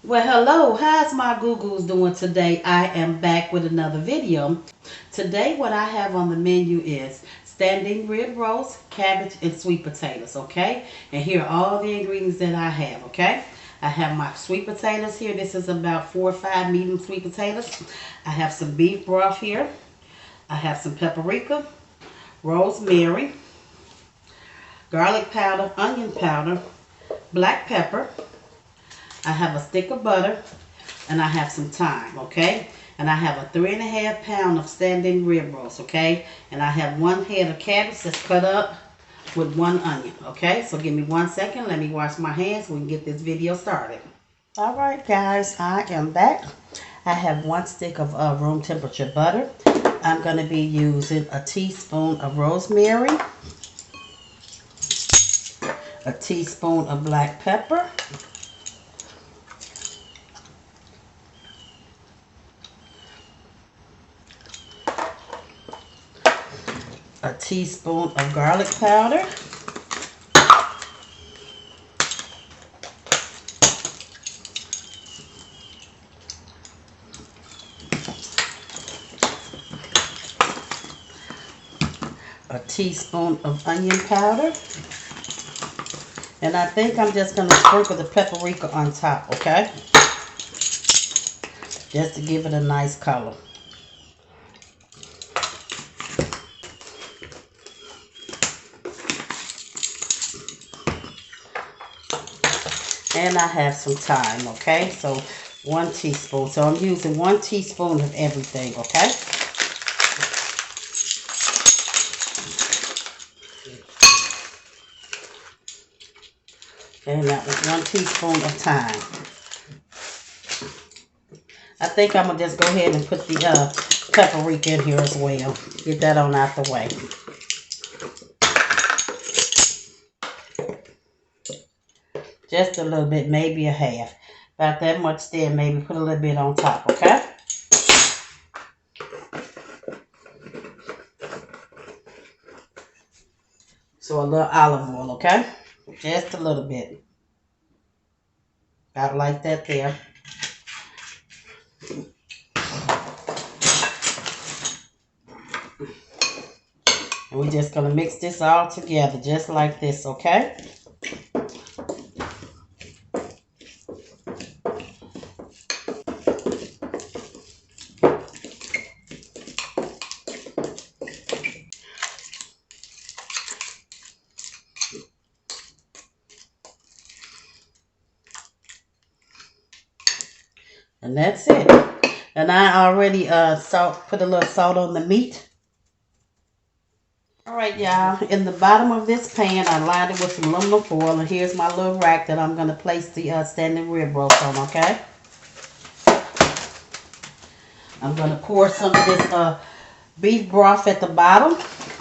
Well, hello, how's my goo-goos doing today? I am back with another video. Today what I have on the menu is standing rib roast, cabbage, and sweet potatoes, okay? And here are all the ingredients that I have, okay? I have my sweet potatoes here. This is about 4 or 5 medium sweet potatoes. I have some beef broth here. I have some paprika, rosemary, garlic powder, onion powder, black pepper. I have a stick of butter, and I have some thyme, okay? And I have a 3.5 pound of standing rib roast, okay? And I have 1 head of cabbage that's cut up with 1 onion, okay? So give me 1 second. Let me wash my hands so we can get this video started. All right, guys, I am back. I have 1 stick of room temperature butter. I'm going to be using a teaspoon of rosemary, a teaspoon of black pepper, a teaspoon of garlic powder, a teaspoon of onion powder, and I think I'm just going to sprinkle the paprika on top, okay? Just to give it a nice color. And I have some thyme, okay? So 1 teaspoon. So I'm using 1 teaspoon of everything, okay? And that was 1 teaspoon of thyme. I think I'm going to just go ahead and put the paprika in here as well. Get that on out the way. Just a little bit, maybe a half. About that much there, maybe put a little bit on top, okay? So a little olive oil, okay? Just a little bit. About like that there. And we're just going to mix this all together, just like this, okay? And that's it. And I already put a little salt on the meat. All right, y'all. In the bottom of this pan, I lined it with some aluminum foil. And here's my little rack that I'm going to place the standing rib roast on, okay? I'm going to pour some of this beef broth at the bottom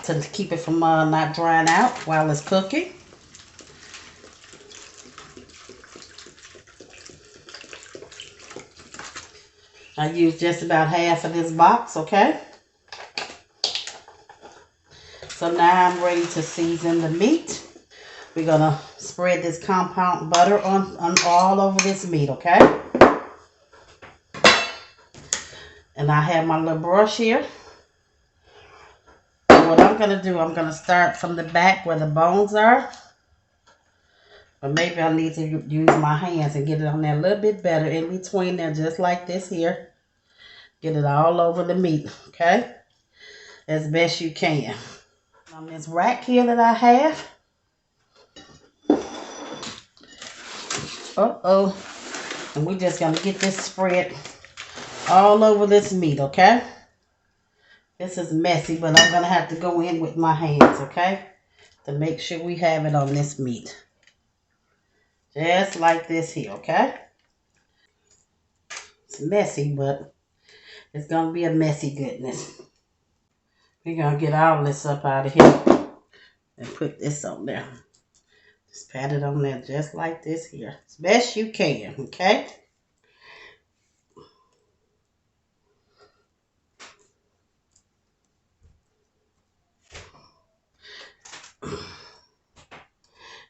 to keep it from not drying out while it's cooking. I used just about half of this box, okay? So now I'm ready to season the meat. We're going to spread this compound butter on all over this meat, okay? And I have my little brush here. So what I'm going to do, I'm going to start from the back where the bones are. Or maybe I need to use my hands and get it on there a little bit better in between there, just like this here. Get it all over the meat, okay? As best you can. On this rack here that I have. And we're just going to get this spread all over this meat, okay? This is messy, but I'm going to have to go in with my hands, okay? To make sure we have it on this meat. Just like this here, okay? It's messy, but it's going to be a messy goodness. We're going to get all this up out of here and put this on there. Just pat it on there just like this here. As best you can, okay?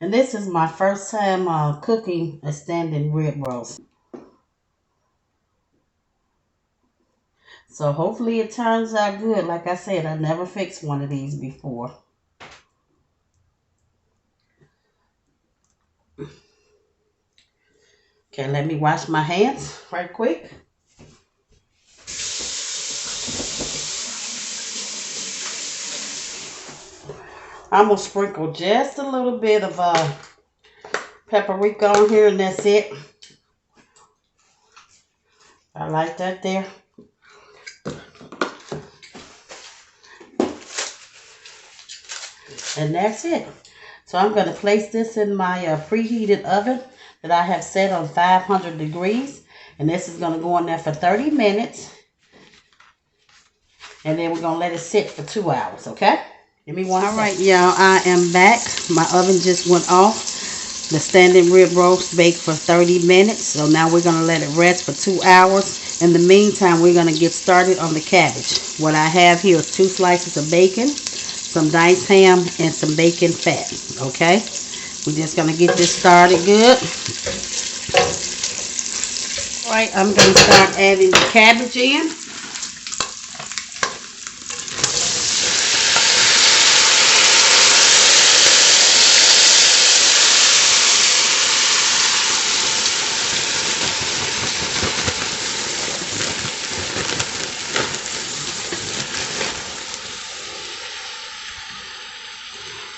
And this is my first time cooking a standing rib roast. So hopefully it turns out good. Like I said, I never fixed one of these before. Okay, let me wash my hands right quick. I'm going to sprinkle just a little bit of paprika on here, and that's it. I like that there. And that's it. So I'm going to place this in my preheated oven that I have set on 500 degrees. And this is going to go in there for 30 minutes. And then we're going to let it sit for 2 hours, okay? Give me one second. All right, y'all, I am back. My oven just went off. The standing rib roast baked for 30 minutes. So now we're going to let it rest for 2 hours. In the meantime, we're going to get started on the cabbage. What I have here is 2 slices of bacon, some diced ham, and some bacon fat, okay? We're just going to get this started good. All right, I'm going to start adding the cabbage in.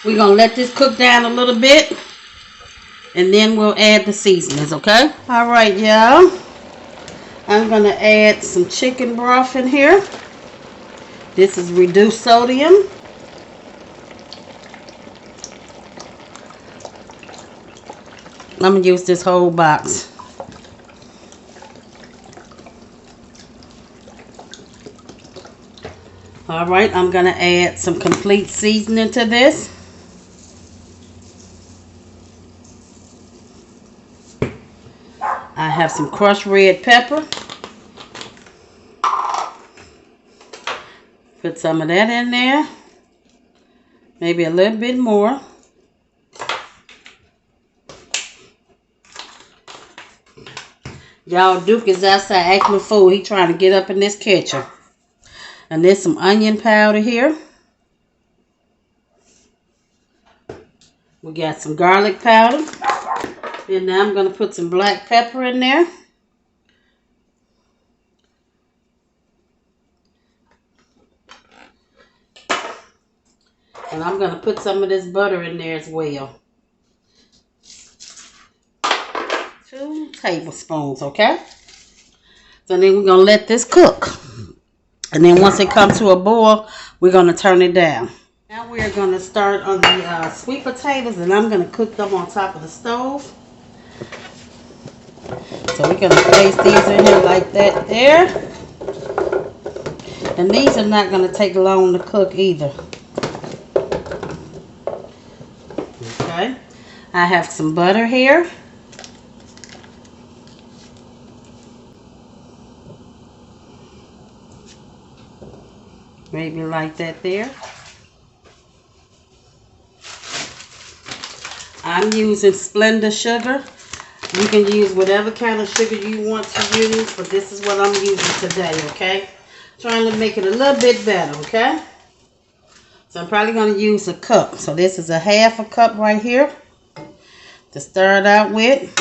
We're going to let this cook down a little bit, and then we'll add the seasonings, okay? All right, y'all. I'm going to add some chicken broth in here. This is reduced sodium. I'm going to use this whole box. All right, I'm going to add some complete seasoning to this. I have some crushed red pepper. Put some of that in there. Maybe a little bit more. Y'all, Duke is outside acting a fool. He trying to get up in this kitchen. And there's some onion powder here. We got some garlic powder. And now I'm going to put some black pepper in there. And I'm going to put some of this butter in there as well. 2 tablespoons, okay? So then we're going to let this cook. And then once it comes to a boil, we're going to turn it down. Now we're going to start on the sweet potatoes, and I'm going to cook them on top of the stove. So we're going to place these in here like that there. And these are not going to take long to cook either. Okay. I have some butter here. Maybe like that there. I'm using Splenda sugar. You can use whatever kind of sugar you want to use, but this is what I'm using today, okay? Trying to make it a little bit better, okay? So I'm probably going to use a cup. So this is a half a cup right here to start out with.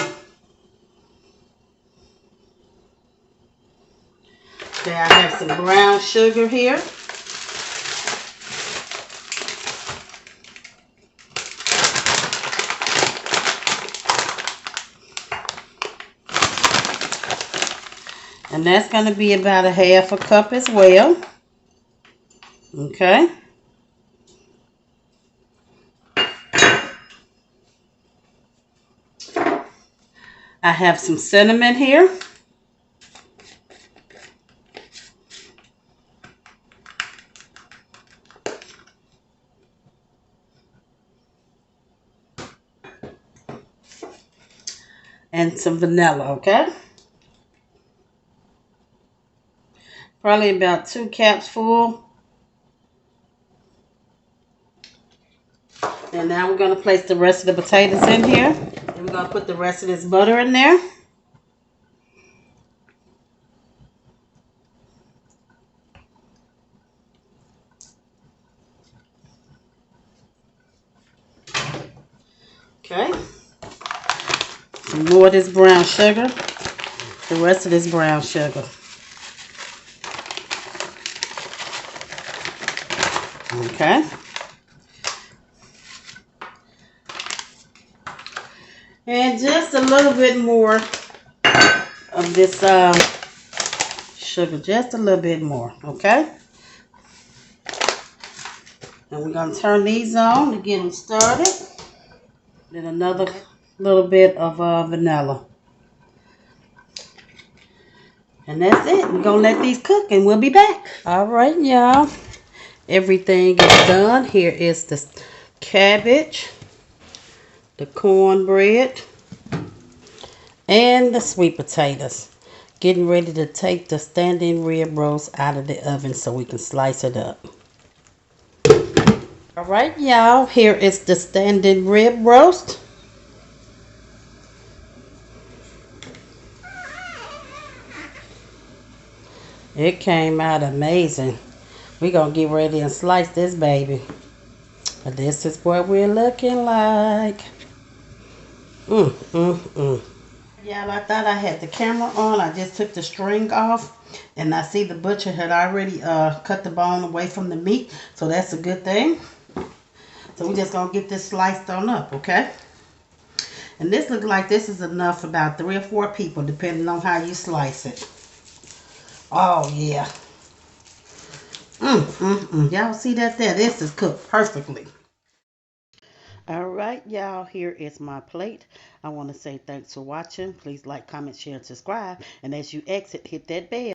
Okay, I have some brown sugar here. And that's going to be about a half a cup as well. Okay. I have some cinnamon here. And some vanilla, okay? Probably about 2 cups full. And now we're going to place the rest of the potatoes in here. And we're going to put the rest of this butter in there. Okay. Some more of this brown sugar. The rest of this brown sugar. Okay. And just a little bit more of this sugar. Just a little bit more. Okay. And we're going to turn these on to get them started. Then another little bit of vanilla. And that's it. We're going to let these cook and we'll be back. All right, y'all. Everything is done. Here is the cabbage, the cornbread, and the sweet potatoes. Getting ready to take the standing rib roast out of the oven so we can slice it up. All right, y'all. Here is the standing rib roast. It came out amazing. We're going to get ready and slice this baby. But this is what we're looking like. Y'all, I thought I had the camera on. I just took the string off. And I see the butcher had already cut the bone away from the meat. So that's a good thing. So we're just going to get this sliced on up, okay? And this looks like this is enough for about 3 or 4 people, depending on how you slice it. Oh, yeah. Y'all see that there? This is cooked perfectly. All right, y'all. Here is my plate. I want to say thanks for watching. Please like, comment, share, and subscribe. And as you exit, hit that bell.